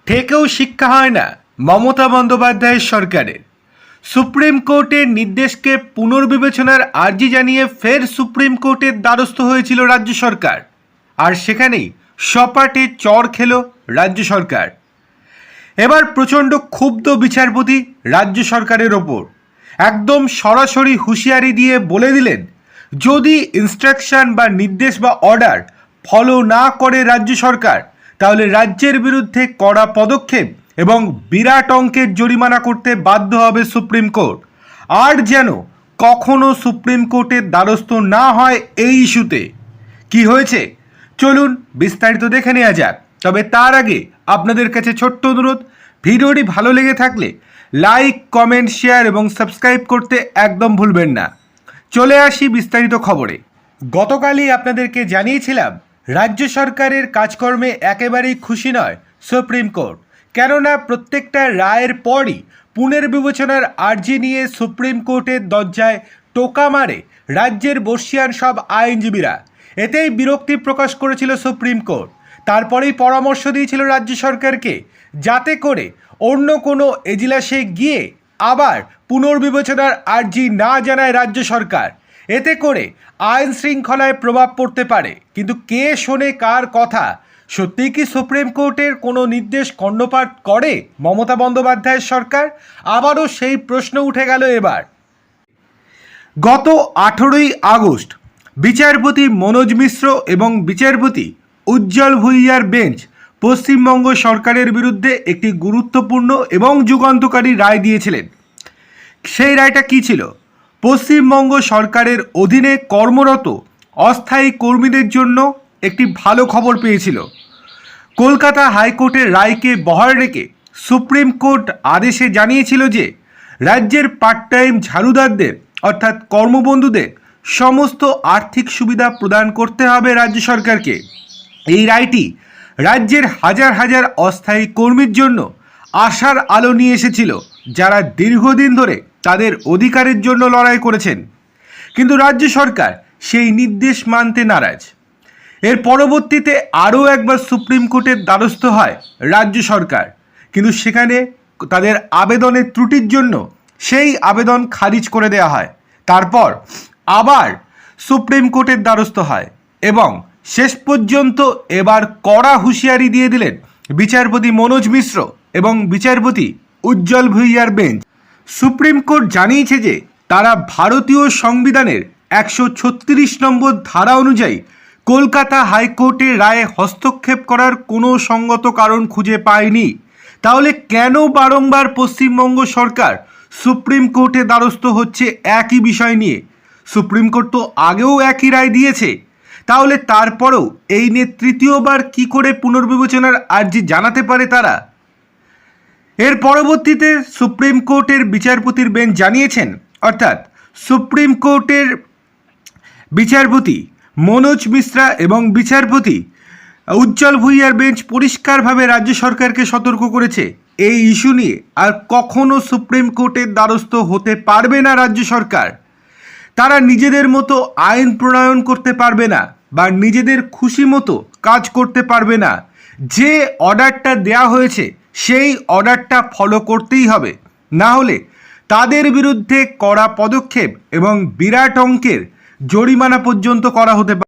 থেকেও শিক্ষা হয় না মমতা বন্দ্যোপাধ্যায়ের সরকারের। সুপ্রিম কোর্টের নির্দেশকে পুনর্বিবেচনার আর্জি জানিয়ে ফের সুপ্রিম কোর্টের দ্বারস্থ হয়েছিল রাজ্য সরকার, আর সেখানেই সপাটে চড় খেল রাজ্য সরকার। এবার প্রচণ্ড ক্ষুব্ধ বিচারপতি রাজ্য সরকারের ওপর একদম সরাসরি হুঁশিয়ারি দিয়ে বলে দিলেন, যদি ইনস্ট্রাকশন বা নির্দেশ বা অর্ডার ফলো না করে রাজ্য সরকার, তাহলে রাজ্যের বিরুদ্ধে কড়া পদক্ষেপ এবং বিরাট অঙ্কের জরিমানা করতে বাধ্য হবে সুপ্রিম কোর্ট। আর যেন কখনো সুপ্রিম কোর্টের দ্বারস্থ না হয় এই ইস্যুতে। কি হয়েছে চলুন বিস্তারিত দেখে নেওয়া যাক। তবে তার আগে আপনাদের কাছে ছোট্ট অনুরোধ, ভিডিওটি ভালো লেগে থাকলে লাইক, কমেন্ট, শেয়ার এবং সাবস্ক্রাইব করতে একদম ভুলবেন না। চলে আসি বিস্তারিত খবরে। গতকালই আপনাদেরকে জানিয়েছিলাম রাজ্য সরকারের কাজকর্মে একেবারেই খুশি নয় সুপ্রিম কোর্ট, কেননা প্রত্যেকটা রায়ের পরই পুনর্বিবেচনার আর্জি নিয়ে সুপ্রিম কোর্টের দরজায় টোকা মারে রাজ্যের বর্ষিয়ান সব আইনজীবীরা। এতেই বিরক্তি প্রকাশ করেছিল সুপ্রিম কোর্ট। তারপরেই পরামর্শ দিয়েছিল রাজ্য সরকারকে যাতে করে অন্য কোনো এজলাসে গিয়ে আবার পুনর্বিবেচনার আর্জি না জানায় রাজ্য সরকার। এতে করে আইন শৃঙ্খলায় প্রভাব পড়তে পারে। কিন্তু কে শোনে কার কথা? সত্যিই কি সুপ্রিম কোর্টের কোনো নির্দেশ কর্ণপাত করে মমতা বন্দ্যোপাধ্যায়ের সরকার? আবারও সেই প্রশ্ন উঠে গেল এবার। গত 18ই আগস্ট বিচারপতি মনোজ মিশ্র এবং বিচারপতি উজ্জ্বল ভুইয়ার বেঞ্চ পশ্চিমবঙ্গ সরকারের বিরুদ্ধে একটি গুরুত্বপূর্ণ এবং যুগান্তকারী রায় দিয়েছিলেন। সেই রায়টা কী ছিল? পশ্চিমবঙ্গ সরকারের অধীনে কর্মরত অস্থায়ী কর্মীদের জন্য একটি ভালো খবর পেয়েছিল। কলকাতা হাইকোর্টের রায়কে বহাল রেখে সুপ্রিম কোর্ট আদেশে জানিয়েছিল যে রাজ্যের পার্ট টাইম ঝাড়ুদারদের অর্থাৎ কর্মবন্ধুদের সমস্ত আর্থিক সুবিধা প্রদান করতে হবে রাজ্য সরকারকে। এই রায়টি রাজ্যের হাজার হাজার অস্থায়ী কর্মীর জন্য আশার আলো নিয়ে এসেছিল, যারা দীর্ঘদিন ধরে তাদের অধিকারের জন্য লড়াই করেছেন। কিন্তু রাজ্য সরকার সেই নির্দেশ মানতে নারাজ। এর পরবর্তীতে আরও একবার সুপ্রিম কোর্টের দ্বারস্থ হয় রাজ্য সরকার, কিন্তু সেখানে তাদের আবেদনের ত্রুটির জন্য সেই আবেদন খারিজ করে দেওয়া হয়। তারপর আবার সুপ্রিম কোর্টের দ্বারস্থ হয় এবং শেষ পর্যন্ত এবার কড়া হুঁশিয়ারি দিয়ে দিলেন বিচারপতি মনোজ মিশ্র এবং বিচারপতি উজ্জ্বল ভুইয়ার বেঞ্চ। সুপ্রিম কোর্ট জানিয়েছে যে তারা ভারতীয় সংবিধানের 136 নম্বর ধারা অনুযায়ী কলকাতা হাইকোর্টের রায়ে হস্তক্ষেপ করার কোনো সঙ্গত কারণ খুঁজে পায়নি। তাহলে কেন বারংবার পশ্চিমবঙ্গ সরকার সুপ্রিম কোর্টে দ্বারস্থ হচ্ছে একই বিষয় নিয়ে? সুপ্রিম কোর্ট তো আগেও একই রায় দিয়েছে। তাহলে তারপরেও এই নিয়ে তৃতীয়বার কি করে পুনর্বিবেচনার আর্জি জানাতে পারে তারা? এর পরবর্তীতে সুপ্রিম কোর্টের বিচারপতির বেঞ্চ জানিয়েছেন, অর্থাৎ সুপ্রিম কোর্টের বিচারপতি মনোজ মিশ্রা এবং বিচারপতি উজ্জ্বল ভুইয়ার বেঞ্চ পরিষ্কারভাবে রাজ্য সরকারকে সতর্ক করেছে, এই ইস্যু নিয়ে আর কখনো সুপ্রিম কোর্টের দ্বারস্থ হতে পারবে না রাজ্য সরকার। তারা নিজেদের মতো আইন প্রণয়ন করতে পারবে না বা নিজেদের খুশি মতো কাজ করতে পারবে না। যে অর্ডারটা দেয়া হয়েছে সেই অর্ডারটা ফলো করতেই হবে, না হলে তাদের বিরুদ্ধে কড়া পদক্ষেপ এবং বিরাট অঙ্কের জরিমানা পর্যন্ত করা হতে পারে।